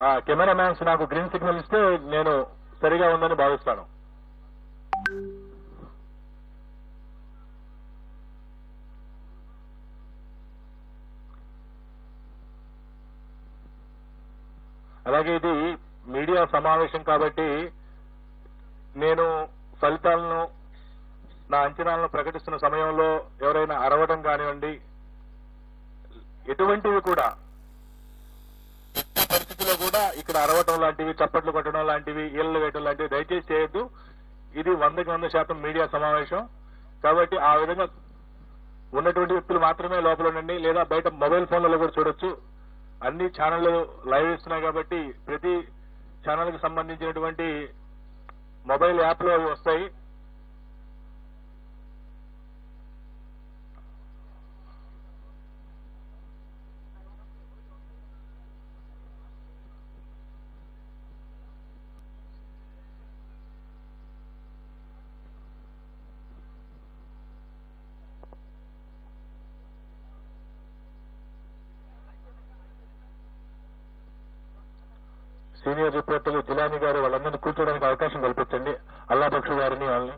Camera mans నాకు green signal ఇస్తే నేను సరిగా ఉందని భావిస్తాను. అలాగే ఇది మీడియా సమావేశం కాబట్టి నేను ఫలితాలను నా అంచనాలను ప్రకటిస్తున్న సమయంలో ఎవరైనా అరవడం కానివ్వండి, ఎటువంటివి కూడా పరిస్థితిలో కూడా ఇక్కడ అరవటం లాంటివి, చప్పట్లు కొట్టడం లాంటివి, ఈళ్ళు వేయటం లాంటివి దయచేసి చేయొద్దు. ఇది 100% మీడియా సమావేశం కాబట్టి ఆ విధంగా ఉన్నటువంటి వ్యక్తులు మాత్రమే లోపల ఉండండి, లేదా బయట మొబైల్ ఫోన్లలో కూడా చూడొచ్చు. అన్ని ఛానళ్లు లైవ్ ఇస్తున్నాయి కాబట్టి ప్రతి ఛానల్ కి సంబంధించినటువంటి మొబైల్ యాప్ లో అవి వస్తాయి. సీనియర్ రిపోర్టర్లు జిలానీ గారు వాళ్ళందరినీ కూర్చోడానికి అవకాశం కల్పించండి. అల్లాబక్షు గారిని వాళ్ళని.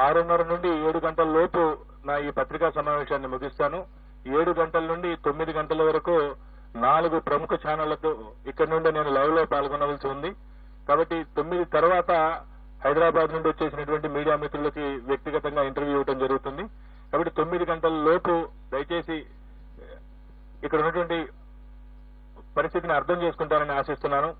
ఆరున్నర నుండి 7 గంటల లోపు నా ఈ పత్రికా సమావేశాన్ని ముగిస్తాను. 7 గంటల నుండి 9 గంటల వరకు 4 ప్రముఖ ఛానళ్లతో ఇక్కడ నుండి నేను లైవ్ లో పాల్గొనవలసి ఉంది. కాబట్టి 9 తర్వాత హైదరాబాద్ నుండి వచ్చేసినటువంటి మీడియా మిత్రులకి వ్యక్తిగతంగా ఇంటర్వ్యూ ఇవ్వడం జరుగుతుంది. కాబట్టి 9 గంటల లోపు దయచేసి ఇక్కడ ఉన్నటువంటి పరిస్థితిని అర్థం చేసుకుంటారని ఆశిస్తున్నాను.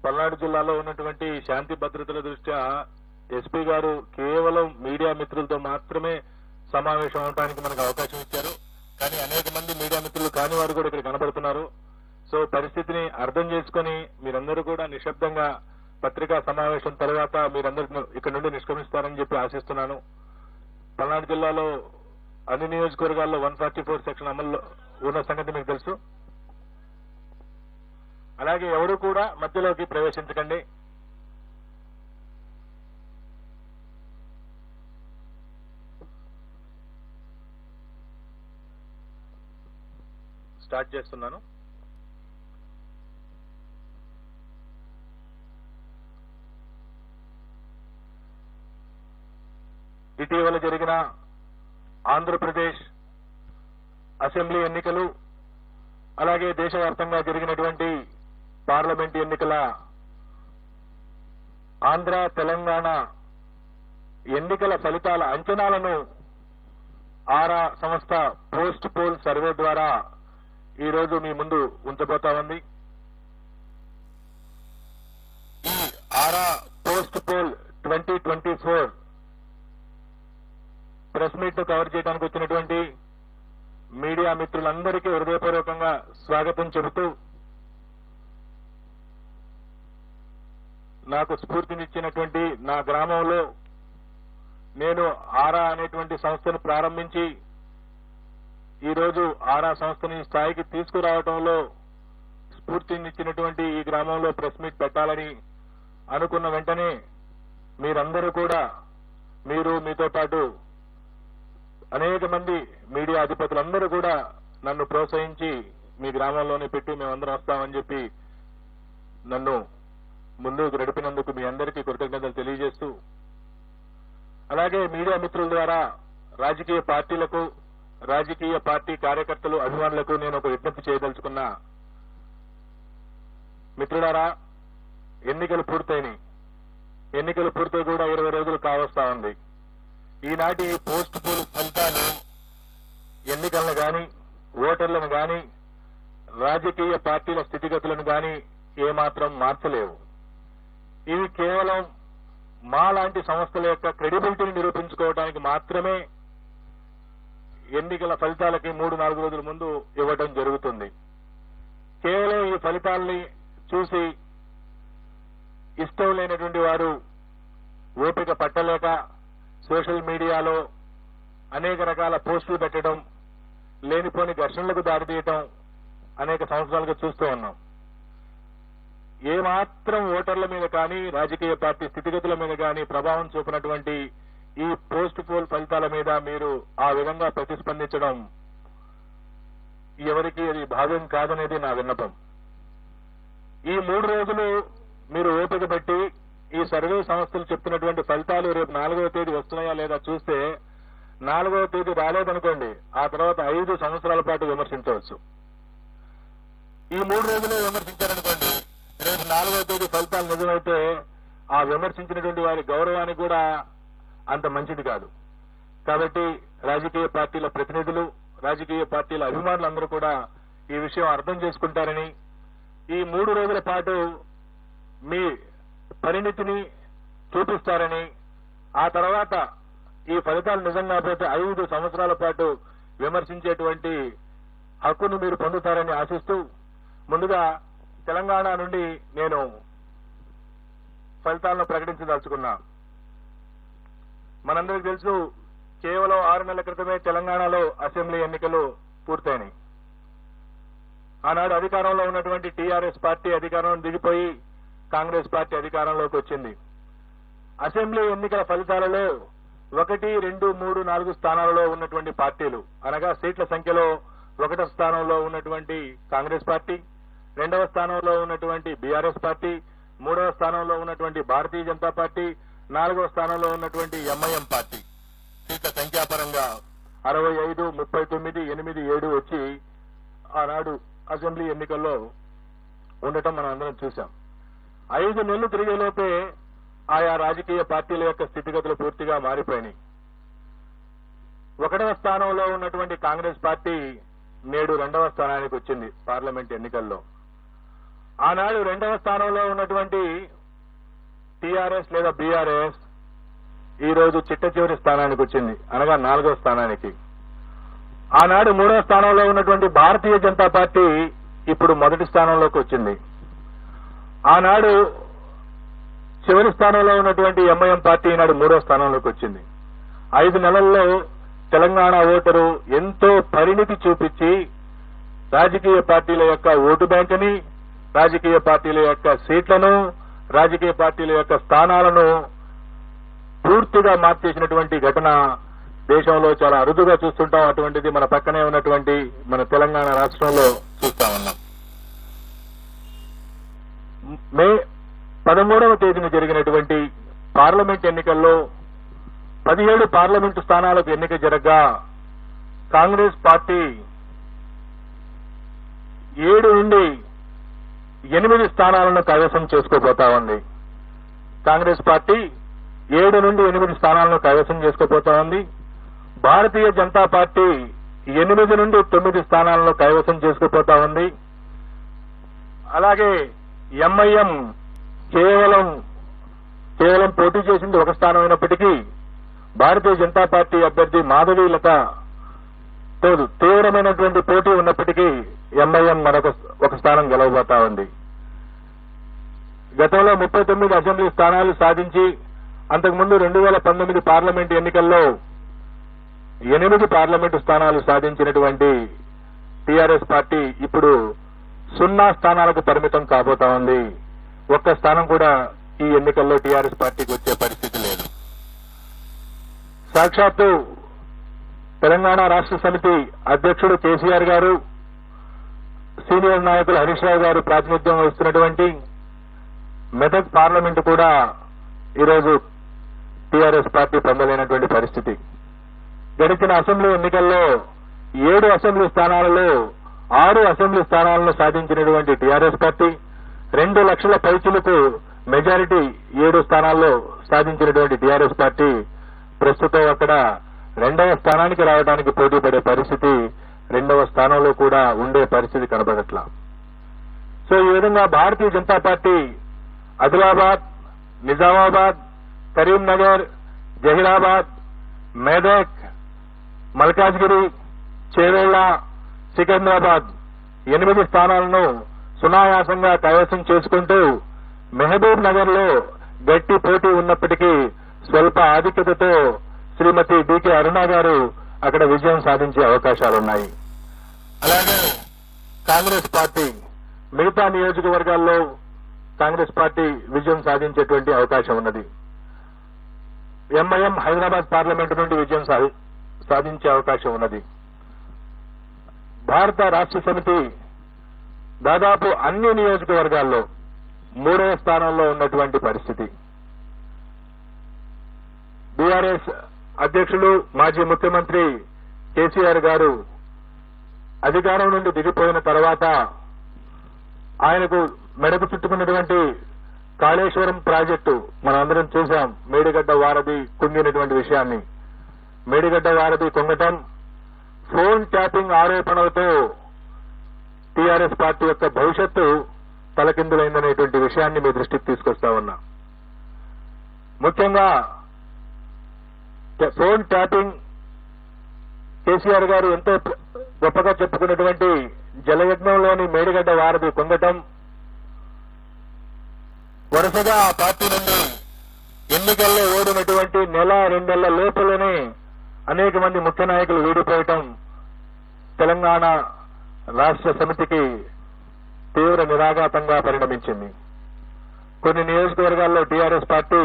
పల్నాడు జిల్లాలో ఉన్నటువంటి శాంతి భద్రతల దృష్ట్యా ఎస్పీ గారు కేవలం మీడియా మిత్రులతో మాత్రమే సమావేశం అవడానికి మనకు అవకాశం ఇచ్చారు. కానీ అనేక మంది మీడియా మిత్రులు కాని వారు కూడా ఇక్కడ కనబడుతున్నారు. సో పరిస్థితిని అర్థం చేసుకుని మీరందరూ కూడా నిశ్శబ్దంగా పత్రికా సమావేశం తర్వాత మీరందరూ ఇక్కడ నుండి నిష్క్రమిస్తారని చెప్పి ఆశిస్తున్నాను. పల్నాడు జిల్లాలో అన్ని నియోజకవర్గాల్లో 144 సెక్షన్ అమల్లో ఉన్న సంగతి మీకు తెలుసు. అలాగే ఎవరు కూడా మధ్యలోకి ప్రవేశించకండి. స్టార్ట్ చేస్తున్నాను. ఇటీవల జరిగిన ఆంధ్రప్రదేశ్ అసెంబ్లీ ఎన్నికలు, అలాగే దేశవ్యాప్తంగా జరిగినటువంటి పార్లమెంట్ ఎన్నికల ఆంధ్ర తెలంగాణ ఎన్నికల ఫలితాల అంచనాలను ఆరా సంస్థ పోస్ట్ పోల్ సర్వే ద్వారా ఈ రోజు మీ ముందు ఉంచబోతా ఉంది. ఈ ఆరా పోస్ట్ పోల్ 2024 ప్రెస్ మీట్ ను కవర్ చేయడానికి వచ్చినటువంటి మీడియా మిత్రులందరికీ హృదయపూర్వకంగా స్వాగతం చెబుతూ, నాకు స్ఫూర్తినిచ్చినటువంటి నా గ్రామంలో నేను ఆరా అనేటువంటి సంస్థను ప్రారంభించి ఈరోజు ఆరా సంస్థని స్థాయికి తీసుకురావడంలో స్ఫూర్తినిచ్చినటువంటి ఈ గ్రామంలో ప్రెస్ మీట్ పెట్టాలని అనుకున్న వెంటనే మీరందరూ కూడా, మీరు మీతో పాటు అనేక మంది మీడియా అధిపతులందరూ కూడా నన్ను ప్రోత్సహించి మీ గ్రామంలోనే పెట్టి మేమందరం వస్తామని చెప్పి నన్ను ముందుకు నడిపినందుకు మీ అందరికీ కృతజ్ఞతలు తెలియజేస్తూ, అలాగే మీడియా మిత్రుల ద్వారా రాజకీయ పార్టీలకు, రాజకీయ పార్టీ కార్యకర్తలు, అభిమానులకు నేను ఒక విజ్ఞప్తి చేయదలుచుకున్నా. మిత్రులారా, ఎన్నికలు పూర్తయినాయి. ఎన్నికలు పూర్తయి కూడా 20 రోజులు కావస్తా ఉంది. ఈనాటి పోస్ట్ పోల్ ఫలితాలు ఎన్నికలను గాని, ఓటర్లను గాని, రాజకీయ పార్టీల స్థితిగతులను గాని ఏమాత్రం మార్చలేవు. ఇవి కేవలం మా లాంటి సంస్థల యొక్క క్రెడిబిలిటీని నిరూపించుకోవడానికి మాత్రమే ఎన్నికల ఫలితాలకి 3-4 రోజుల ముందు ఇవ్వడం జరుగుతుంది. కేవలం ఈ ఫలితాల్ని చూసి ఇష్టం లేనటువంటి వారు ఓపిక పట్టలేక సోషల్ మీడియాలో అనేక రకాల పోస్టులు పెట్టడం, లేనిపోని ఘర్షణలకు దారితీయటం అనేక సంవత్సరాలుగా చూస్తూ ఉన్నాం. ఏమాత్రం ఓటర్ల మీద కానీ రాజకీయ పార్టీ స్థితిగతుల మీద కానీ ప్రభావం చూపినటువంటి ఈ పోస్ట్ పోల్ ఫలితాల మీద మీరు ఆ విధంగా ప్రతిస్పందించడం ఎవరికి అది భావ్యం కాదనేది నా విన్నపం. ఈ 3 రోజులు మీరు ఓపిక పెట్టి ఈ సర్వే సంస్థలు చెప్తున్నటువంటి ఫలితాలు రేపు 4వ తేదీ వస్తున్నాయా లేదా చూస్తే 4వ తేదీ రాలేదనుకోండి, ఆ తర్వాత 5 సంవత్సరాల పాటు విమర్శించవచ్చు. ఈ 3 రోజులు విమర్శించారనుకోండి, రేపు 4వ తేదీ ఫలితాలు నిజమైతే ఆ విమర్శించినటువంటి వారి గౌరవానికి కూడా అంత మంచిది కాదు. కాబట్టి రాజకీయ పార్టీల ప్రతినిధులు, రాజకీయ పార్టీల అభిమానులందరూ కూడా ఈ విషయం అర్థం చేసుకుంటారని, ఈ 3 రోజుల పాటు మీ పరిణితిని చూపిస్తారని, ఆ తర్వాత ఈ ఫలితాలు నిజంగా పోతే 5 సంవత్సరాల పాటు విమర్శించేటువంటి హక్కును మీరు పొందుతారని ఆశిస్తూ, ముందుగా తెలంగాణ నుండి నేను ఫలితాలను ప్రకటించదలుచుకున్నా. మనందరికీ తెలుసు, కేవలం 6 నెలల క్రితమే తెలంగాణలో అసెంబ్లీ ఎన్నికలు పూర్తయినాయి. ఆనాడు అధికారంలో ఉన్నటువంటి టీఆర్ఎస్ పార్టీ అధికారంలో దిగిపోయి కాంగ్రెస్ పార్టీ అధికారంలోకి వచ్చింది. అసెంబ్లీ ఎన్నికల ఫలితాలలో 1, 2, 3, 4 స్థానాలలో ఉన్నటువంటి పార్టీలు, అనగా సీట్ల సంఖ్యలో 1వ స్థానంలో ఉన్నటువంటి కాంగ్రెస్ పార్టీ, 2వ స్థానంలో ఉన్నటువంటి బీఆర్ఎస్ పార్టీ, 3వ స్థానంలో ఉన్నటువంటి భారతీయ జనతా పార్టీ, 4వ స్థానంలో ఉన్నటువంటి ఎంఐఎం పార్టీ. సీట్ల సంఖ్యాపరంగా 65, 39, 8, 7 వచ్చి ఆనాడు అసెంబ్లీ ఎన్నికల్లో ఉండటం మనం అందరం చూశాం. 5 నెలలు తిరిగేలోపే ఆయా రాజకీయ పార్టీల యొక్క స్థితిగతులు పూర్తిగా మారిపోయినాయి. 1వ స్థానంలో ఉన్నటువంటి కాంగ్రెస్ పార్టీ నేడు 2వ స్థానానికి వచ్చింది పార్లమెంట్ ఎన్నికల్లో. ఆనాడు 2వ స్థానంలో ఉన్నటువంటి టీఆర్ఎస్ లేదా బీఆర్ఎస్ ఈ రోజు చిట్ట చివరి స్థానానికి వచ్చింది, అనగా 4వ స్థానానికి. ఆనాడు 3వ స్థానంలో ఉన్నటువంటి భారతీయ జనతా పార్టీ ఇప్పుడు 1వ స్థానంలోకి వచ్చింది. ఆనాడు చివరి స్థానంలో ఉన్నటువంటి ఎంఐఎం పార్టీ ఈనాడు 3వ స్థానంలోకి వచ్చింది. 5 నెలల్లో తెలంగాణ ఓటరు ఎంతో పరిణితి చూపించి రాజకీయ పార్టీల యొక్క ఓటు బ్యాంకుని, రాజకీయ పార్టీల యొక్క సీట్లను, రాజకీయ పార్టీల యొక్క స్థానాలను పూర్తిగా మార్చేసినటువంటి ఘటన దేశంలో చాలా అరుదుగా చూస్తుంటాం. అటువంటిది మన పక్కనే ఉన్నటువంటి మన తెలంగాణ రాష్ట్రంలో చూస్తా ఉన్నాం. మే 13వ తేదీన జరిగినటువంటి పార్లమెంట్ ఎన్నికల్లో 17 పార్లమెంటు స్థానాలకు ఎన్నిక జరగగా కాంగ్రెస్ పార్టీ 7 నుండి 8 స్థానాలను కైవసం చేసుకోబోతా ఉంది. కాంగ్రెస్ పార్టీ 7 నుండి 8 స్థానాలను కైవసం చేసుకోబోతా ఉంది. భారతీయ జనతా పార్టీ 8 నుండి 9 స్థానాలను కైవసం చేసుకోబోతా ఉంది. అలాగే ఎంఐఎం కేవలం పోటీ చేసింది 1 స్థానం అయినప్పటికీ భారతీయ జనతా పార్టీ అభ్యర్థి మాధవి లత తీవ్రమైనటువంటి పోటీ ఉన్నప్పటికీ ఎంఐఎం మరొక 1 స్థానం గెలవబోతా ఉంది. గతంలో 39 అసెంబ్లీ స్థానాలు సాధించి అంతకుముందు 2019 పార్లమెంటు ఎన్నికల్లో 8 పార్లమెంటు స్థానాలు సాధించినటువంటి టీఆర్ఎస్ పార్టీ ఇప్పుడు 0 స్థానాలకు పరిమితం కాబోతా ఉంది. 1 స్థానం కూడా ఈ ఎన్నికల్లో టీఆర్ఎస్ పార్టీకి వచ్చే పరిస్థితి లేదు. సాక్షాత్తు తెలంగాణ రాష్ట్ర సమితి అధ్యక్షుడు కేసీఆర్ గారు, సీనియర్ నాయకులు హరీష్ రావు గారు ప్రాతినిధ్యం వహిస్తున్నటువంటి మెదక్ పార్లమెంటు కూడా ఈరోజు టీఆర్ఎస్ పార్టీ పొందలేనటువంటి పరిస్థితి. గడిచిన అసెంబ్లీ ఎన్నికల్లో 7 అసెంబ్లీ స్థానాలలో 6 అసెంబ్లీ స్థానాలను సాధించినటువంటి టీఆర్ఎస్ పార్టీ 2 లక్షల పైచిలకు మెజారిటీ 7 స్థానాల్లో సాధించినటువంటి టీఆర్ఎస్ పార్టీ ప్రస్తుతం అక్కడ 2వ స్థానానికి రావడానికి పోటీ పడే పరిస్థితి రెండవ స్థానంలో కూడా ఉండే పరిస్థితి కనబడట్లా. సో ఈ విధంగా భారతీయ జనతా పార్టీ ఆదిలాబాద్, నిజామాబాద్, కరీంనగర్, జహీరాబాద్, మెదక్, మల్కాజ్గిరి, చేవెళ్ల, సికింద్రాబాద్ 8 స్థానాలను సునాయాసంగా కైవసం చేసుకుంటూ మహబూబ్ నగర్ లో గట్టి పోటీ ఉన్నప్పటికీ స్వల్ప ఆధిక్యతతో శ్రీమతి డికే అరుణ గారు అక్కడ విజయం సాధించే అవకాశాలున్నాయి. అలాగే కాంగ్రెస్ పార్టీ మిగతా నియోజకవర్గాల్లో కాంగ్రెస్ పార్టీ విజయం సాధించేటువంటి అవకాశం ఉన్నది. ఎంఐఎం హైదరాబాద్ పార్లమెంటు నుండి విజయం సాధించే అవకాశం ఉన్నది. భారత రాష్ట్ర సమితి దాదాపు అన్ని నియోజకవర్గాల్లో 3వ స్థానంలో ఉన్నటువంటి పరిస్థితి. బీఆర్ఎస్ అధ్యక్షులు మాజీ ముఖ్యమంత్రి కేసీఆర్ గారు అధికారం నుండి దిగిపోయిన తర్వాత ఆయనకు మెడకు చుట్టుకున్నటువంటి కాళేశ్వరం ప్రాజెక్టు మనందరం చూశాం. మేడిగడ్డ వారధి కుంగినటువంటి విషయాన్ని, మేడిగడ్డ వారధి కుంగటం, ఫోన్ ట్యాపింగ్ ఆరోపణలతో టీఆర్ఎస్ పార్టీ యొక్క భవిష్యత్తు తలకిందులైందనేటువంటి విషయాన్ని మీ దృష్టికి తీసుకొస్తా ఉన్నా. ముఖ్యంగా ఫోన్ ట్యాపింగ్, కేసీఆర్ గారు ఎంతో గొప్పగా చెప్పుకున్నటువంటి జలయజ్ఞంలోని మేడిగడ్డ వారధి కుంగటం, వరుసగా ఆ పార్టీ నుండి ఎన్నికల్లో ఓడినటువంటి 1-2 నెలల లోపలనే అనేక మంది ముఖ్య నాయకులు వీడిపోయటం తెలంగాణ రాష్ట్ర సమితికి తీవ్ర నిరాఘాతంగా పరిణమించింది. కొన్ని నియోజకవర్గాల్లో టీఆర్ఎస్ పార్టీ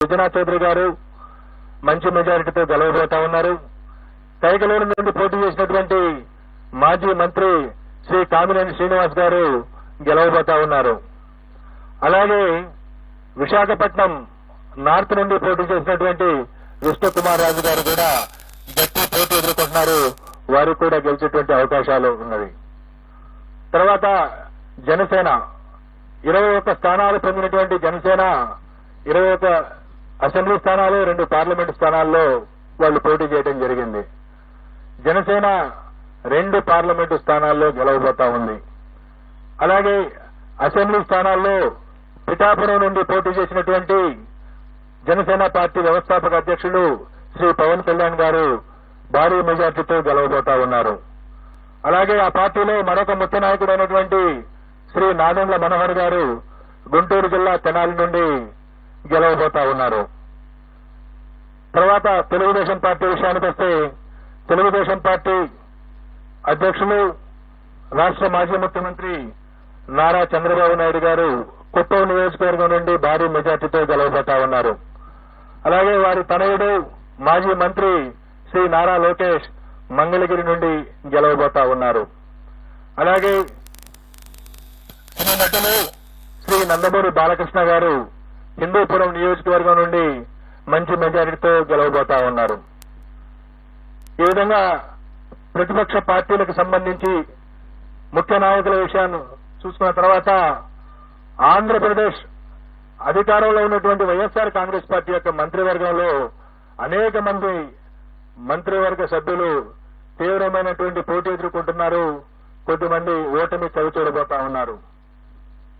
సుజనా చౌదరి గారు మంచి మెజారిటీతో గెలవబోతా ఉన్నారు. కైకలూరు నుండి పోటీ చేసినటువంటి మాజీ మంత్రి శ్రీ కామినేని శ్రీనివాస్ గారు గెలవబోతా ఉన్నారు. అలాగే విశాఖపట్నం నార్త్ నుండి పోటీ చేసినటువంటి విష్ణుకుమార్ రాజు గారు కూడా గట్టి పోటీ ఎదుర్కొంటున్నారు. వారికి కూడా గెలిచేటువంటి అవకాశాలు ఉన్నవి. తర్వాత జనసేన 21 స్థానాలు పొందినటువంటి జనసేన 21 అసెంబ్లీ స్థానాలు, 2 పార్లమెంటు స్థానాల్లో వాళ్ళు పోటీ చేయడం జరిగింది. జనసేన 2 పార్లమెంటు స్థానాల్లో గెలవబోతా ఉంది. అలాగే అసెంబ్లీ స్థానాల్లో పిఠాపురం నుండి పోటీ చేసినటువంటి జనసేన పార్టీ వ్యవస్థాపక అధ్యక్షులు శ్రీ పవన్ కళ్యాణ్ గారు భారీ మెజార్టీతో గెలవబోతా ఉన్నారు. అలాగే ఆ పార్టీలో మరొక ముఖ్య నాయకుడైనటువంటి శ్రీ నాదెండ్ల మనోహర్ గారు గుంటూరు జిల్లా తెనాలి నుండి గెలవబోతా ఉన్నారు. తర్వాత తెలుగుదేశం పార్టీ విషయానికి వస్తే తెలుగుదేశం పార్టీ అధ్యక్షులు రాష్ట్ర మాజీ ముఖ్యమంత్రి నారా చంద్రబాబు నాయుడు గారు కుప్పం నియోజకవర్గం నుండి భారీ మెజార్టీతో గెలవబోతా ఉన్నారు. అలాగే వారి తనయుడు మాజీ మంత్రి శ్రీ నారా లోకేష్ మంగళగిరి నుండి గెలవబోతా ఉన్నారు. అలాగే శ్రీ నందమూరి బాలకృష్ణ గారు హిందూపురం నియోజకవర్గం నుండి మంచి మెజారిటీతో గెలవబోతా ఉన్నారు. ఈ విధంగా ప్రతిపక్ష పార్టీలకు సంబంధించి ముఖ్య నాయకుల విషయాన్ని చూసుకున్న తర్వాత ఆంధ్రప్రదేశ్ అధికారంలో ఉన్నటువంటి వైఎస్ఆర్ కాంగ్రెస్ పార్టీ యొక్క మంత్రివర్గంలో అనేక మంది మంత్రివర్గ సభ్యులు తీవ్రమైనటువంటి పోటీ ఎదుర్కొంటున్నారు. కొద్దిమంది ఓటమి చవిచూడబోతా ఉన్నారు.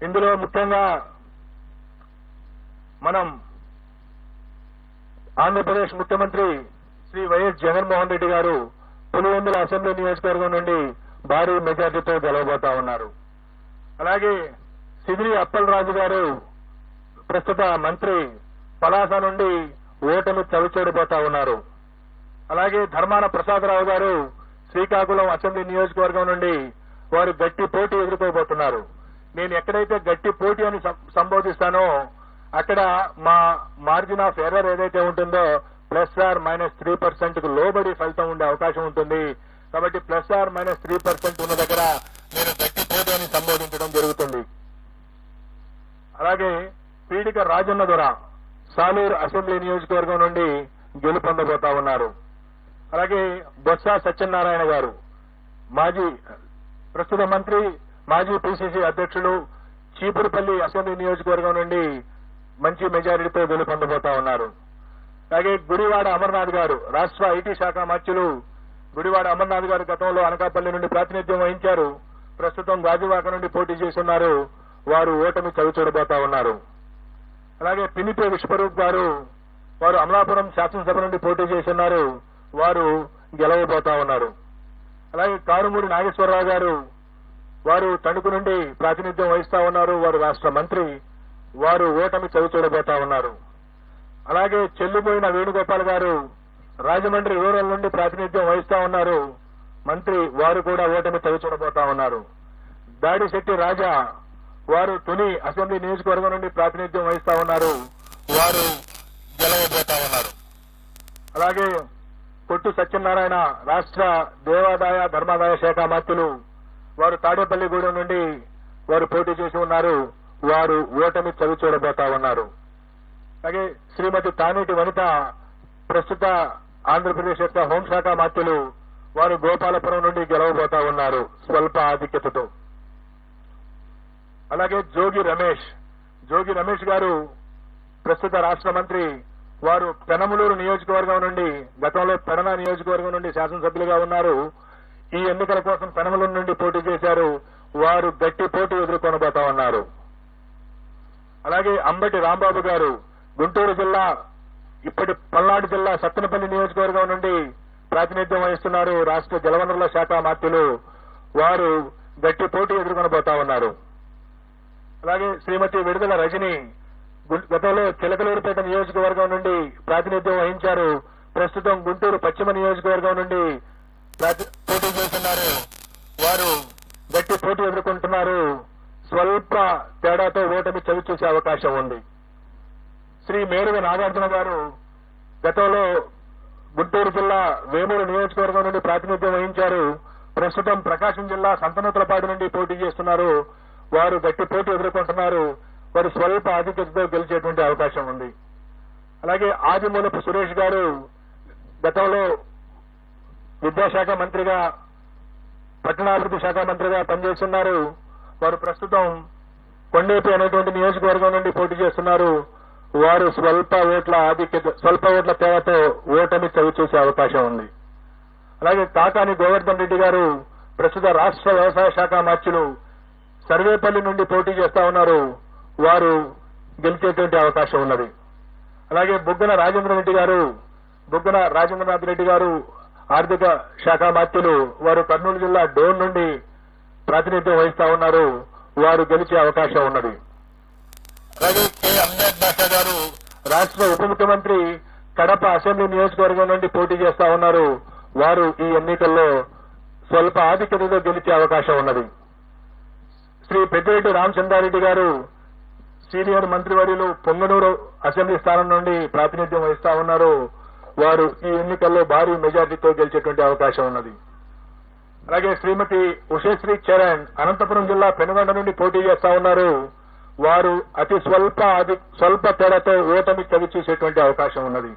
ఇందులో ముఖ్యంగా మనం ఆంధ్రప్రదేశ్ ముఖ్యమంత్రి శ్రీ వైఎస్ జగన్మోహన్ రెడ్డి గారు పులివెందుల అసెంబ్లీ నియోజకవర్గం నుండి భారీ మెజార్టీతో గెలవబోతా ఉన్నారు. అలాగే సిదిరి అప్పలరాజు గారు ప్రస్తుత మంత్రి పలాస నుండి ఓటమి చవిచూడబోతా ఉన్నారు. అలాగే ధర్మాన ప్రసాదరావు గారు శ్రీకాకుళం అసెంబ్లీ నియోజకవర్గం నుండి వారు గట్టి పోటీ ఎదుర్కోబోతున్నారు. నేను ఎక్కడైతే గట్టి పోటీ అని సంబోధిస్తానో అక్కడ మా మార్జిన్ ఆఫ్ ఎర్రర్ ఏదైతే ఉంటుందో +/- 3% లోబడి ఫలితం ఉండే అవకాశం ఉంటుంది. కాబట్టి +/- 3% ఉన్న దగ్గర నేను గట్టి పోటీ అని సంబోధించడం జరుగుతుంది. అలాగే పీడిక రాజన్న దొర సాలూరు అసెంబ్లీ నియోజకవర్గం నుండి గెలుపొందబోతా ఉన్నారు. అలాగే బొత్స సత్యనారాయణ గారు ప్రస్తుత మంత్రి మాజీ పిసిసి అధ్యక్షులు చీపురుపల్లి అసెంబ్లీ నియోజకవర్గం నుండి మంచి మెజారిటీతో గెలుపొందబోతా ఉన్నారు. అలాగే గుడివాడ అమర్నాథ్ గారు రాష్ట్ర ఐటీ శాఖ మంత్రులు గుడివాడ అమర్నాథ్ గారు గతంలో అనకాపల్లి నుండి ప్రాతినిధ్యం వహించారు. ప్రస్తుతం గాజువాక నుండి పోటీ చేస్తున్నారు. వారు ఓటమి చవిచూడబోతా ఉన్నారు. అలాగే పినిపే విశ్వరూప్ గారు వారు అమలాపురం శాసనసభ నుండి పోటీ చేస్తున్నారు. వారు గెలవబోతా ఉన్నారు. అలాగే కారుమూరి నాగేశ్వరరావు గారు వారు తణుకు నుండి ప్రాతినిధ్యం వహిస్తా ఉన్నారు. వారు రాష్ట్ర మంత్రి. వారు ఓటమి చవిచూడబోతా ఉన్నారు. అలాగే చెల్లిపోయిన వేణుగోపాల్ గారు రాజమండ్రి రూరల్ నుండి ప్రాతినిధ్యం వహిస్తా ఉన్నారు. మంత్రి. వారు కూడా ఓటమి చవిచూడబోతా ఉన్నారు. దాడిశెట్టి రాజా వారు తుని అసెంబ్లీ నియోజకవర్గం నుండి ప్రాతినిధ్యం వహిస్తా ఉన్నారు. వారు గెలవబోతా ఉన్నారు. అలాగే కొట్టు సత్యనారాయణ రాష్ట్ర దేవాదాయ ధర్మాదాయ శాఖ మంత్రులు వారు తాడేపల్లిగూడెం నుండి వారు పోటీ చేసి ఉన్నారు. వారు ఓటమి చవిచూడబోతా ఉన్నారు. అలాగే శ్రీమతి తానేటి వనిత ప్రస్తుత ఆంధ్రప్రదేశ్ యొక్క హోంశాఖ మంత్రులు వారు గోపాలపురం నుండి గెలవబోతా ఉన్నారు స్వల్ప ఆధిక్యతతో. అలాగే జోగి రమేష్ గారు ప్రస్తుత రాష్ట్ర మంత్రి. వారు పెనమలూరు నియోజకవర్గం నుండి గతంలో పెడన నియోజకవర్గం నుండి శాసనసభ్యులుగా ఉన్నారు. ఈ ఎన్నికల కోసం పెనమలూరు నుండి పోటీ చేశారు. వారు గట్టి పోటీ ఎదుర్కొనబోతా ఉన్నారు. అలాగే అంబటి రాంబాబు గారు గుంటూరు జిల్లా ఇప్పటి పల్నాడు జిల్లా సత్తెనపల్లి నియోజకవర్గం నుండి ప్రాతినిధ్యం వహిస్తున్నారు. రాష్ట్ర జలవనరుల శాఖ మంత్రులు. వారు గట్టి పోటీ ఎదుర్కొనబోతా ఉన్నారు. అలాగే శ్రీమతి విడుదల రజని గతంలో చిలకలూరుపేట నియోజకవర్గం నుండి ప్రాతినిధ్యం వహించారు. ప్రస్తుతం గుంటూరు పశ్చిమ నియోజకవర్గం నుండి పోటీ చేస్తున్నారు. వారు గట్టి పోటీ ఎదుర్కొంటున్నారు. స్వల్ప తేడాతో ఓటమి చవిచూసే అవకాశం ఉంది. శ్రీ మేరుగ నాగార్జున గారు గతంలో గుంటూరు జిల్లా వేమూరు నియోజకవర్గం నుండి ప్రాతినిధ్యం వహించారు. ప్రస్తుతం ప్రకాశం జిల్లా సంతనూతలపాడు నుండి పోటీ చేస్తున్నారు. వారు గట్టి పోటీ ఎదుర్కొంటున్నారు. వారు స్వల్ప ఆధిక్యతతో గెలిచేటువంటి అవకాశం ఉంది. అలాగే ఆదిమూలపు సురేష్ గారు గతంలో విద్యాశాఖ మంత్రిగా పట్టణాభివృద్ధి శాఖ మంత్రిగా పనిచేస్తున్నారు. వారు ప్రస్తుతం కొండేపి అనేటువంటి నియోజకవర్గం నుండి పోటీ చేస్తున్నారు. వారు స్వల్ప ఓట్ల తేడాతో ఓటమి చవిచూసే అవకాశం ఉంది. అలాగే కాకాని గోవర్ధన్ రెడ్డి గారు ప్రస్తుత రాష్ట్ర వ్యవసాయ శాఖ మంత్రులు సర్వేపల్లి నుండి పోటీ చేస్తా ఉన్నారు. వారు గెలిచేటువంటి అవకాశం ఉన్నది. అలాగే బుగ్గన రాజేంద్రనాథ్ రెడ్డి గారు ఆర్థిక శాఖ మంత్రులు, వారు కర్నూలు జిల్లా డోన్ నుండి ప్రాతినిధ్యం వహిస్తా ఉన్నారు. వారు గెలిచే అవకాశం ఉన్నది. అలాగే కె అమ్జద్ బాషా గారు రాష్ట్ర ఉప ముఖ్యమంత్రి కడప అసెంబ్లీ నియోజకవర్గం నుండి పోటీ చేస్తా ఉన్నారు. వారు ఈ ఎన్నికల్లో స్వల్ప ఆధిక్యతతో గెలిచే అవకాశం ఉన్నది. శ్రీ పెద్దిరెడ్డి రామచంద్రారెడ్డి గారు సీనియర్ మంత్రివర్యులు పొంగనూరు అసెంబ్లీ స్థానం నుండి ప్రాతినిధ్యం వహిస్తా ఉన్నారు. వారు ఈ ఎన్నికల్లో భారీ మెజార్టీతో గెలిచేటువంటి అవకాశం ఉన్నది. అలాగే శ్రీమతి ఉషశ్రీ చరణ్ అనంతపురం జిల్లా పెనుగొండ నుండి పోటీ చేస్తా ఉన్నారు. వారు అతి స్వల్ప తేడాతో ఓటమి చవిచూసేటువంటి అవకాశం ఉన్నది.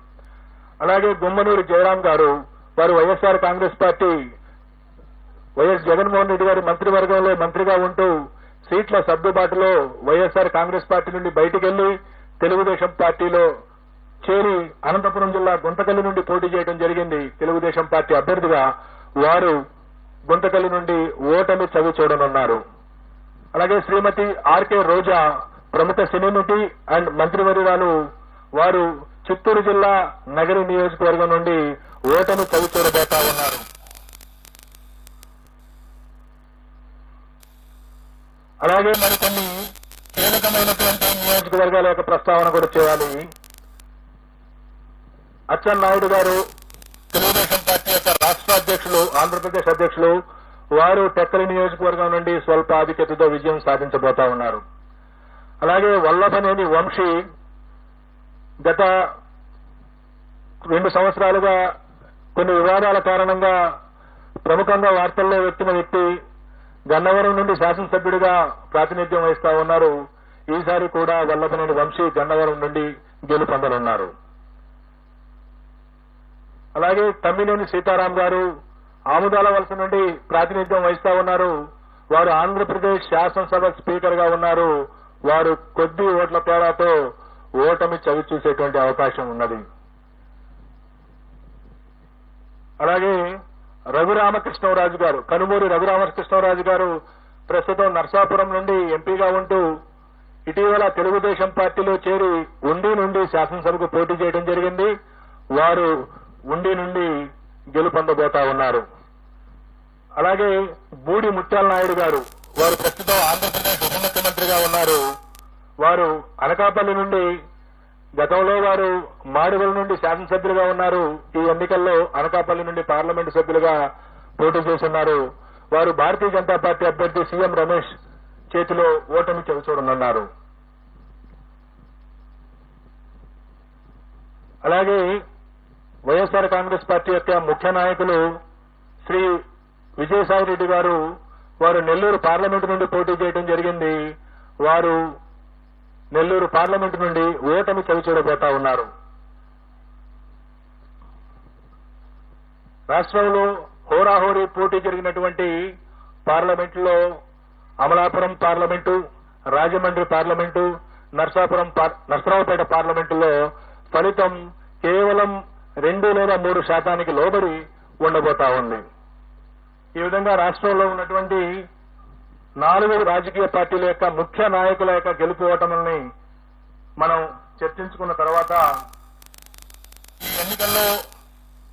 అలాగే గుమ్మనూరు జయరాం గారు, వారు వైఎస్ఆర్ కాంగ్రెస్ పార్టీ వైఎస్ జగన్మోహన్ రెడ్డి గారి మంత్రివర్గంలో మంత్రిగా ఉంటూ సీట్ల సర్దుబాటులో వైఎస్ఆర్ కాంగ్రెస్ పార్టీ నుండి బయటికి వెళ్లి తెలుగుదేశం పార్టీలో చేరి అనంతపురం జిల్లా గుంతకల్లి నుండి పోటీ చేయడం జరిగింది. తెలుగుదేశం పార్టీ అభ్యర్థిగా వారు గుంతకల్లి నుండి ఓటమి చవి చూడనున్నారు. అలాగే శ్రీమతి ఆర్కే రోజా ప్రముఖ సినీ నటి అండ్ మంత్రివర్యురాలు, వారు చిత్తూరు జిల్లా నగరి నియోజకవర్గం నుండి ఓటమి చవి చూడబోతా ఉన్నారు. అలాగే మరికొన్ని కీలకమైనటువంటి నియోజకవర్గాల యొక్క ప్రస్తావన కూడా చేయాలి. అచ్చెన్నాయుడు గారు తెలుగుదేశం పార్టీ యొక్క రాష్ట్ర అధ్యక్షులు, ఆంధ్రప్రదేశ్ అధ్యక్షులు, వారు టెక్కలి నియోజకవర్గం నుండి స్వల్ప ఆధిక్యతతో విజయం సాధించబోతా ఉన్నారు. అలాగే వల్లభనేని వంశీ గత 2 సంవత్సరాలుగా కొన్ని వివాదాల కారణంగా ప్రముఖంగా వార్తల్లో వచ్చిన వ్యక్తి, గన్నవరం నుండి శాసనసభ్యుడిగా ప్రాతినిధ్యం వహిస్తా ఉన్నారు. ఈసారి కూడా వల్లభనేని వంశీ గన్నవరం నుండి గెలుపొందనున్నారు. అలాగే తమ్మినేని సీతారాం గారు ఆముదాల వలస నుండి ప్రాతినిధ్యం వహిస్తా ఉన్నారు. వారు ఆంధ్రప్రదేశ్ శాసనసభ స్పీకర్ గా ఉన్నారు. వారు కొద్ది ఓట్ల తేడాతో ఓటమి చవిచూసేటువంటి అవకాశం ఉన్నది. అలాగే రఘురామకృష్ణరాజు గారు, కనుమూరి రఘురామకృష్ణరాజు గారు ప్రస్తుతం నర్సాపురం నుండి ఎంపీగా ఉంటూ ఇటీవల తెలుగుదేశం పార్టీలో చేరి ఉండి నుండి శాసనసభకు పోటీ చేయడం జరిగింది. వారు ఉండి నుండి గెలుపొందబోతా ఉన్నారు. అలాగే బూడి ముత్యాల నాయుడు గారు, వారు ప్రస్తుతం ఆంధ్రప్రదేశ్ ఉప ముఖ్యమంత్రిగా ఉన్నారు. వారు అనకాపల్లి నుండి, గతంలో వారు మాడుగుల నుండి శాసనసభ్యులుగా ఉన్నారు. ఈ ఎన్నికల్లో అనకాపల్లి నుండి పార్లమెంటు సభ్యులుగా పోటీ చేస్తున్నారు. వారు భారతీయ జనతా పార్టీ అభ్యర్థి సీఎం రమేష్ చేతిలో ఓటమి చవిచూడనున్నారు. అలాగే వైఎస్ఆర్ కాంగ్రెస్ పార్టీ యొక్క ముఖ్య నాయకులు శ్రీ విజయసాయి రెడ్డి గారు, వారు నెల్లూరు పార్లమెంటు నుండి పోటీ చేయడం జరిగింది. వారు నెల్లూరు పార్లమెంటు నుండి ఓటమి చవిచూడబోతా ఉన్నారు. రాష్ట్రంలో హోరాహోరీ పోటీ జరిగినటువంటి పార్లమెంటులో అమలాపురం పార్లమెంటు, రాజమండ్రి పార్లమెంటు, నర్సరావుపేట పార్లమెంటులో ఫలితం కేవలం 2 లేదా 3% లోబడి ఉండబోతా ఉంది. ఈ విధంగా రాష్ట్రంలో ఉన్నటువంటి 4 రాజకీయ పార్టీల యొక్క ముఖ్య నాయకుల యొక్క గెలుపు ఓటముల్ని మనం చర్చించుకున్న తర్వాత ఈ ఎన్నికల్లో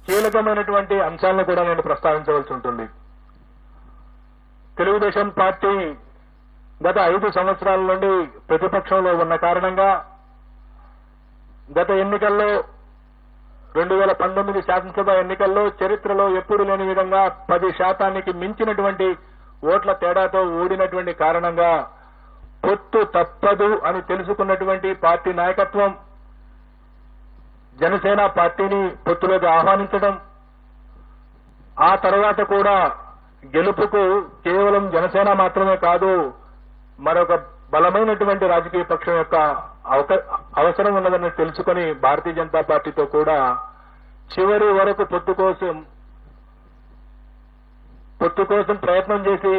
కీలకమైనటువంటి అంశాలను కూడా నేను ప్రస్తావించవలసి ఉంటుంది. తెలుగుదేశం పార్టీ గత 5 సంవత్సరాల నుండి ప్రతిపక్షంలో ఉన్న కారణంగా గత ఎన్నికల్లో 2019 శాసనసభ ఎన్నికల్లో చరిత్రలో ఎప్పుడు లేని విధంగా 10% మించినటువంటి ఓట్ల తేడాతో ఓడినటువంటి కారణంగా పొత్తు తప్పదు అని తెలుసుకున్నటువంటి పార్టీ నాయకత్వం జనసేన పార్టీని పొత్తులోకి ఆహ్వానించడం, ఆ తర్వాత కూడా గెలుపుకు కేవలం జనసేన మాత్రమే కాదు, మరొక బలమైనటువంటి రాజకీయ పక్షం యొక్క అవసరం ఉన్నదని తెలుసుకుని భారతీయ జనతా పార్టీతో కూడా చివరి వరకు పొత్తు కోసం ప్రయత్నం చేసి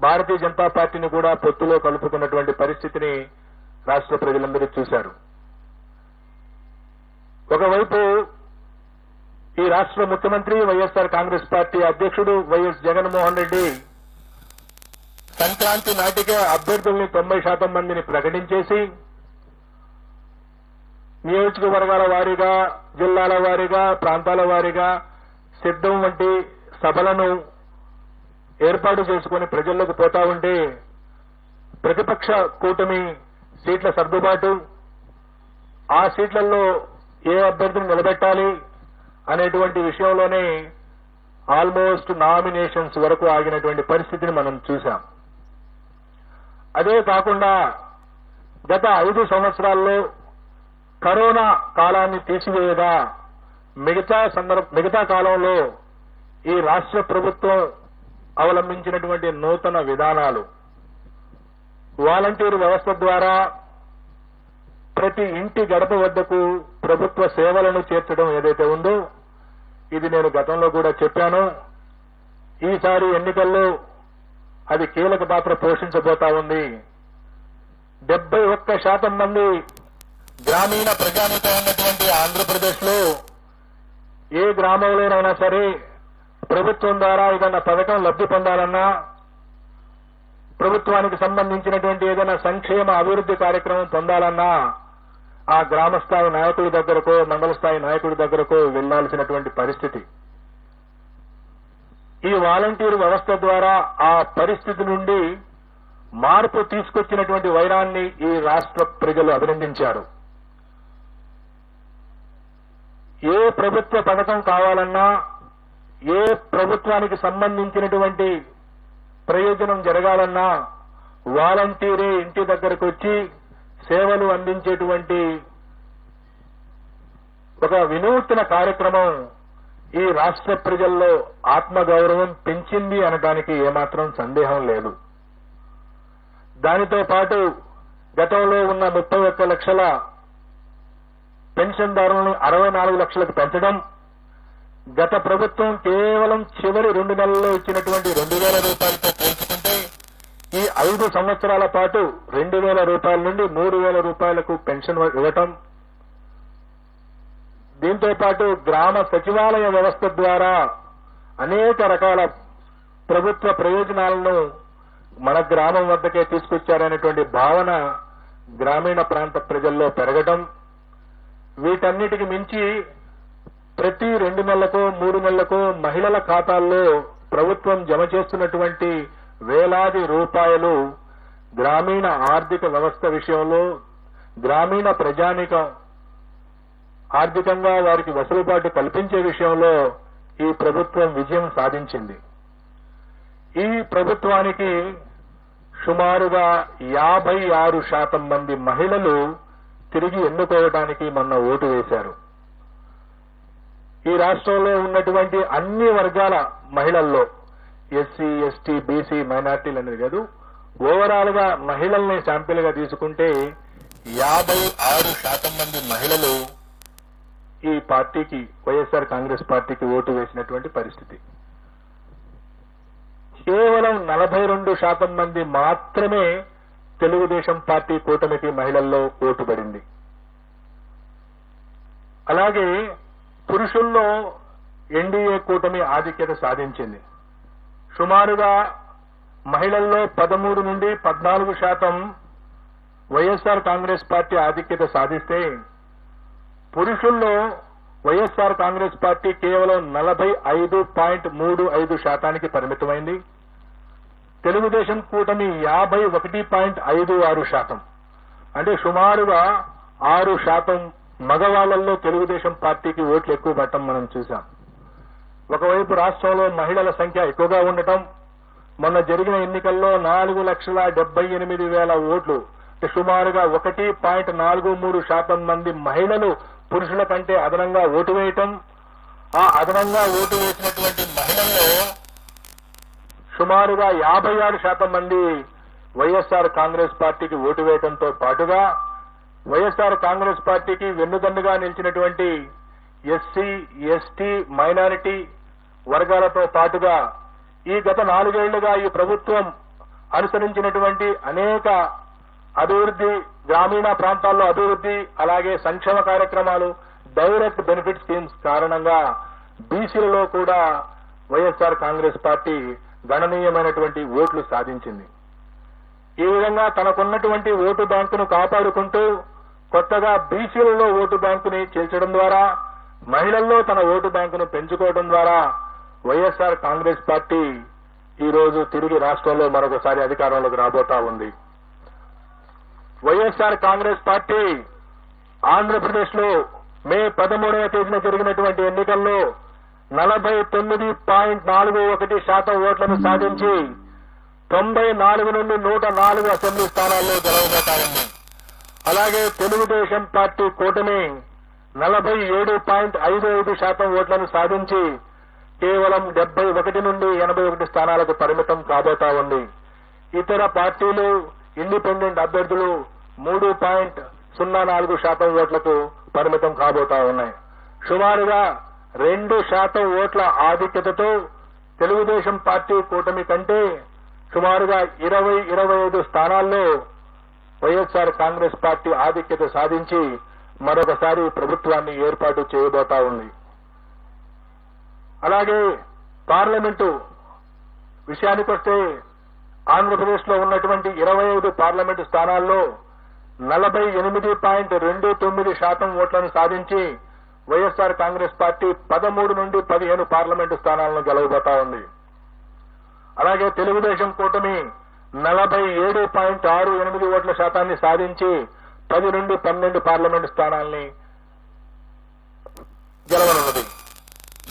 భారతీయ జనతా పార్టీని కూడా పొత్తులో కలుపుకున్నటువంటి పరిస్థితిని రాష్ట్ర ప్రజలందరూ చూశారు. ఒకవైపు ఈ రాష్ట్ర ముఖ్యమంత్రి వైఎస్ఆర్ కాంగ్రెస్ పార్టీ అధ్యక్షుడు వైఎస్ జగన్మోహన్ రెడ్డి సంక్రాంతి నాటికే అభ్యర్థుల్ని 90% మందిని ప్రకటించేసి నియోజకవర్గాల వారీగా, జిల్లాల వారీగా, ప్రాంతాల వారీగా సిద్ధం వంటి సభలను ఏర్పాటు చేసుకుని ప్రజల్లోకి పోతా ఉంటే ప్రతిపక్ష కూటమి సీట్ల సర్దుబాటు, ఆ సీట్లలో ఏ అభ్యర్థిని నిలబెట్టాలి అనేటువంటి విషయంలోనే ఆల్మోస్ట్ నామినేషన్స్ వరకు ఆగినటువంటి పరిస్థితిని మనం చూశాం. అదే కాకుండా గత 5 సంవత్సరాల్లో కరోనా కాలాన్ని తీసివేయగా మిగతా కాలంలో ఈ రాష్ట్ర ప్రభుత్వం అవలంబించినటువంటి నూతన విధానాలు, వాలంటీర్ వ్యవస్థ ద్వారా ప్రతి ఇంటి గడప వద్దకు ప్రభుత్వ సేవలను చేర్చడం ఏదైతే ఉందో, ఇది నేను గతంలో కూడా చెప్పాను. ఈసారి ఎన్నికల్లో అది కీలక పాత్ర పోషించబోతా ఉంది. 71% మంది గ్రామీణ ప్రజానీకం ఉన్నటువంటి ఆంధ్రప్రదేశ్లో ఏ గ్రామంలోనైనా సరే ప్రభుత్వం ద్వారా ఏదైనా పథకం లబ్ధి పొందాలన్నా, ప్రభుత్వానికి సంబంధించినటువంటి ఏదైనా సంక్షేమ అభివృద్ధి కార్యక్రమం పొందాలన్నా ఆ గ్రామ స్థాయి నాయకుడి దగ్గరకో, మండల స్థాయి నాయకుడి దగ్గరకో వెళ్లాల్సినటువంటి పరిస్థితి. ఈ వాలంటీర్ వ్యవస్థ ద్వారా ఆ పరిస్థితి నుండి మార్పు తీసుకొచ్చినటువంటి వైరాన్ని ఈ రాష్ట్ర ప్రజలు అభినందించారు. ఏ ప్రభుత్వ పథకం కావాలన్నా, ఏ ప్రభుత్వానికి సంబంధించినటువంటి ప్రయోజనం జరగాలన్నా వాలంటీరే ఇంటి దగ్గరకు వచ్చి సేవలు అందించేటువంటి ఒక వినూత్న కార్యక్రమం ఈ రాష్ట్ర ప్రజల్లో ఆత్మగౌరవం పెంచింది అనడానికి ఏమాత్రం సందేహం లేదు. దానితో పాటు గతంలో ఉన్న 31 లక్షల పెన్షన్దారులను 64 లక్షలకు పెంచడం, గత ప్రభుత్వం కేవలం చివరి 2 నెలల్లో ఇచ్చినటువంటి 2,000 రూపాయలతో పోల్చుకుంటే ఈ 5 సంవత్సరాల పాటు 2,000 రూపాయల నుండి 3,000 రూపాయలకు పెన్షన్ ఇవ్వటం, దీంతో పాటు గ్రామ సచివాలయ వ్యవస్థ ద్వారా అనేక రకాల ప్రభుత్వ ప్రయోజనాలను మన గ్రామం వద్దకే తీసుకొచ్చారనేటువంటి భావన గ్రామీణ ప్రాంత ప్రజల్లో పెరగటం, వీటన్నిటికి మించి ప్రతి 2 నెలలకు 3 నెలలకు మహిళల ఖాతాల్లో ప్రభుత్వం జమ చేస్తున్నటువంటి వేలాది రూపాయలు గ్రామీణ ఆర్థిక వ్యవస్థ విషయంలో గ్రామీణ ప్రజానీకం ఆర్థికంగా వారికి వెసులుబాటు కల్పించే విషయంలో ఈ ప్రభుత్వం విజయం సాధించింది. ఈ ప్రభుత్వానికి సుమారుగా 56% మంది మహిళలు తిరిగి ఎన్నుకోవడానికి మొన్న ఓటు వేశారు. ఈ రాష్ట్రంలో ఉన్నటువంటి అన్ని వర్గాల మహిళల్లో ఎస్సీ, ఎస్టీ, బీసీ, మైనార్టీలు అనేది కాదు, ఓవరాల్ గా మహిళల్ని శాంపిల్ గా తీసుకుంటే 56% మంది మహిళలు ఈ పార్టీకి, వైఎస్ఆర్ కాంగ్రెస్ పార్టీకి ఓటు వేసినటువంటి పరిస్థితి. కేవలం 42% మంది మాత్రమే తెలుగుదేశం పార్టీ కూటమికి మహిళల్లో ఓటు పడింది. అలాగే పురుషుల్లో ఎన్డీఏ కూటమి ఆధిక్యత సాధించింది. సుమారుగా మహిళల్లో 13 నుండి 14% వైఎస్ఆర్ కాంగ్రెస్ పార్టీ ఆధిక్యత సాధిస్తే పురుషుల్లో వైఎస్ఆర్ కాంగ్రెస్ పార్టీ కేవలం 45.35% పరిమితమైంది. తెలుగుదేశం కూటమి 51.56%, అంటే సుమారుగా 6% మగవాళ్లలో తెలుగుదేశం పార్టీకి ఓట్లు ఎక్కువ పడటం మనం చూశాం. ఒకవైపు రాష్ట్రంలో మహిళల సంఖ్య ఎక్కువగా ఉండటం, మొన్న జరిగిన ఎన్నికల్లో 4,78,000 ఓట్లు, సుమారుగా 1.43% మంది మహిళలు పురుషుల కంటే అదనంగా ఓటు వేయటం, ఆ అదనంగా ఓటు వేసినటువంటి మహిళల్లో సుమారుగా 56% మంది వైఎస్ఆర్ కాంగ్రెస్ పార్టీకి ఓటు వేయడంతో పాటుగా వైఎస్ఆర్ కాంగ్రెస్ పార్టీకి వెన్నుదన్నుగా నిలిచినటువంటి ఎస్సీ, ఎస్టీ, మైనారిటీ వర్గాలతో పాటుగా ఈ గత 4 ఏళ్లుగా ఈ ప్రభుత్వం అనుసరించినటువంటి అనేక అభివృద్ధి, గ్రామీణ ప్రాంతాల్లో అభివృద్ధి, అలాగే సంక్షేమ కార్యక్రమాలు, డైరెక్ట్ బెనిఫిట్ స్కీమ్స్ కారణంగా బీసీలలో కూడా వైఎస్ఆర్ కాంగ్రెస్ పార్టీ గణనీయమైనటువంటి ఓట్లు సాధించింది. ఈ విధంగా తనకున్నటువంటి ఓటు బ్యాంకును కాపాడుకుంటూ కొత్తగా బీసీలలో ఓటు బ్యాంకుని చేర్చడం ద్వారా, మహిళల్లో తన ఓటు బ్యాంకును పెంచుకోవడం ద్వారా వైఎస్ఆర్ కాంగ్రెస్ పార్టీ ఈ రోజు తిరిగి రాష్ట్రంలో మరొకసారి అధికారంలోకి రాబోతా ఉంది. వైఎస్ఆర్ కాంగ్రెస్ పార్టీ ఆంధ్రప్రదేశ్ లో మే 13వ తేదీన జరిగినటువంటి ఎన్నికల్లో 49.41% ఓట్లను సాధించి 94 నుండి 104 అసెంబ్లీ స్థానాల్లో గెలవబోతా ఉంది. అలాగే తెలుగుదేశం పార్టీ కూటమి 47.55% ఓట్లను సాధించి కేవలం 71 నుండి 81 స్థానాలకు పరిమితం కాబోతా ఉంది. ఇతర పార్టీలు, ఇండిపెండెంట్ అభ్యర్థులు 3.04% ఓట్లకు పరిమితం కాబోతా ఉన్నాయి. సుమారుగా 2% ఓట్ల ఆధిక్యతతో తెలుగుదేశం పార్టీ కూటమి కంటే సుమారుగా 20-25 స్థానాల్లో వైఎస్ఆర్ కాంగ్రెస్ పార్టీ ఆధిక్యత సాధించి మరొకసారి ప్రభుత్వాన్ని ఏర్పాటు చేయబోతా ఉంది. అలాగే పార్లమెంటు విషయానికొస్తే ఆంధ్రప్రదేశ్ లో ఉన్నటువంటి 25 పార్లమెంటు స్థానాల్లో 48.29% ఓట్లను సాధించి వైఎస్ఆర్ కాంగ్రెస్ పార్టీ 13 నుండి 15 పార్లమెంటు స్థానాలను గెలవబోతా ఉంది. అలాగే తెలుగుదేశం కూటమి 47.68 ఓట్ల శాతాన్ని సాధించి 10 నుండి 12 పార్లమెంటు స్థానాల్ని గెలవనున్నది.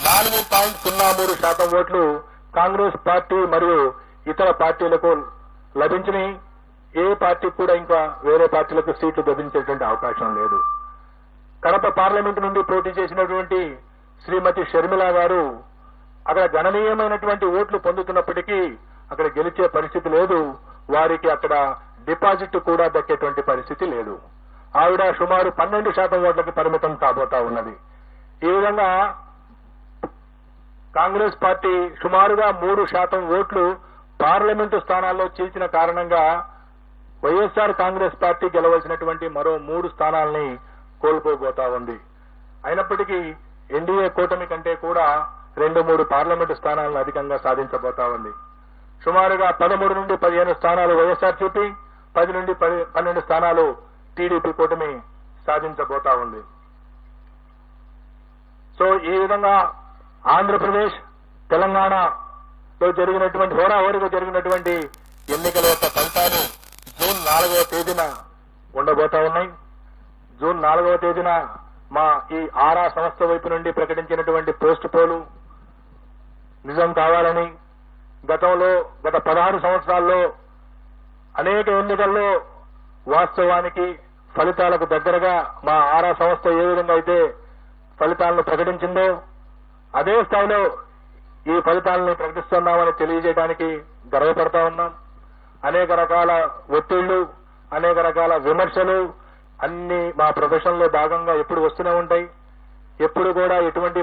4.03% ఓట్లు కాంగ్రెస్ పార్టీ మరియు ఇతర పార్టీలకు లభించినాయి. ఏ పార్టీకి కూడా ఇంకా వేరే పార్టీలకు సీట్లు లభించేటువంటి అవకాశం లేదు. కడప పార్లమెంటు నుండి పోటీ చేసినటువంటి శ్రీమతి షర్మిల గారు అక్కడ గణనీయమైనటువంటి ఓట్లు పొందుతున్నప్పటికీ అక్కడ గెలిచే పరిస్థితి లేదు. వారికి అక్కడ డిపాజిట్ కూడా దక్కేటువంటి పరిస్థితి లేదు. ఆవిడ సుమారు 12% ఓట్లకి పరిమితం కాబోతా ఉన్నది. ఈ విధంగా కాంగ్రెస్ పార్టీ సుమారుగా 3% ఓట్లు పార్లమెంటు స్థానాల్లో చీల్చిన కారణంగా వైఎస్ఆర్ కాంగ్రెస్ పార్టీ గెలవలసినటువంటి మరో 3 స్థానాల్ని కోల్పోబోతా ఉంది. అయినప్పటికీ ఎన్డీఏ కూటమి కంటే కూడా 2-3 పార్లమెంటు స్థానాలను అధికంగా సాధించబోతా ఉంది. సుమారుగా 13 నుండి 15 స్థానాలు వైఎస్ఆర్సీపీ, 10 నుండి 12 స్థానాలు టీడీపీ కూటమి సాధించబోతా ఉంది. సో ఈ విధంగా ఆంధ్రప్రదేశ్, తెలంగాణలో జరిగినటువంటి హోరాహోరీగా జరిగినటువంటి ఎన్నికల యొక్క ఫలితాలు జూన్ 4వ తేదీన ఉండబోతా ఉన్నాయి. జూన్ 4వ తేదీన మా ఈ ఆరా సంస్థ వైపు నుండి ప్రకటించినటువంటి పోస్ట్ పోలు నిజం కావాలని, గత 16 సంవత్సరాల్లో అనేక ఎన్నికల్లో వాస్తవానికి ఫలితాలకు దగ్గరగా మా ఆరా సంస్థ ఏ విధంగా అయితే ఫలితాలను ప్రకటించిందో అదే స్థాయిలో ఈ ఫలితాలను ప్రకటిస్తున్నామని తెలియజేయడానికి గర్వపడతా ఉన్నాం. అనేక రకాల ఒత్తిళ్లు, అనేక రకాల విమర్శలు అన్ని మా ప్రొఫెషన్ లో భాగంగా ఎప్పుడు వస్తూనే ఉంటాయి. ఎప్పుడు కూడా ఎటువంటి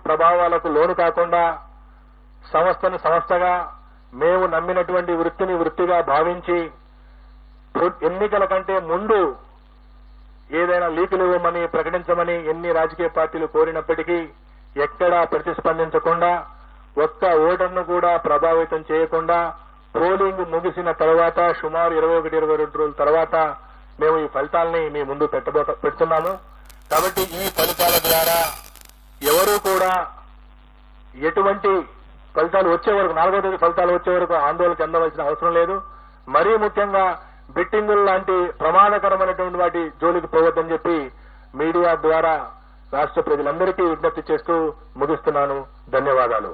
ప్రభావాలకు లోను కాకుండా సంస్థను సంస్థగా, మేము నమ్మినటువంటి వృత్తిని వృత్తిగా భావించి ఎన్నికల కంటే ముందు ఏదైనా లీకులు ఇవ్వమని ప్రకటించమని ఎన్ని రాజకీయ పార్టీలు కోరినప్పటికీ ఎక్కడా ప్రతిస్పందించకుండా, ఒక్క ఓటర్ను కూడా ప్రభావితం చేయకుండా పోలింగ్ ముగిసిన తర్వాత సుమారు 21-22 రోజుల తర్వాత మేము ఈ ఫలితాలని మీ ముందు పెడుతున్నాము. కాబట్టి ఈ ఫలితాల ద్వారా ఎవరూ కూడా ఎటువంటి ఫలితాలు వచ్చే వరకు, 4వ తేదీ ఫలితాలు వచ్చే వరకు ఆందోళన చెందవలసిన అవసరం లేదు. మరీ ముఖ్యంగా బెట్టింగులు లాంటి ప్రమాదకరమైనటువంటి వాటి జోలికి పోవద్దని చెప్పి మీడియా ద్వారా రాష్ట్ర ప్రజలందరికీ విజ్ఞప్తి చేస్తూ ముగిస్తున్నాను. ధన్యవాదాలు.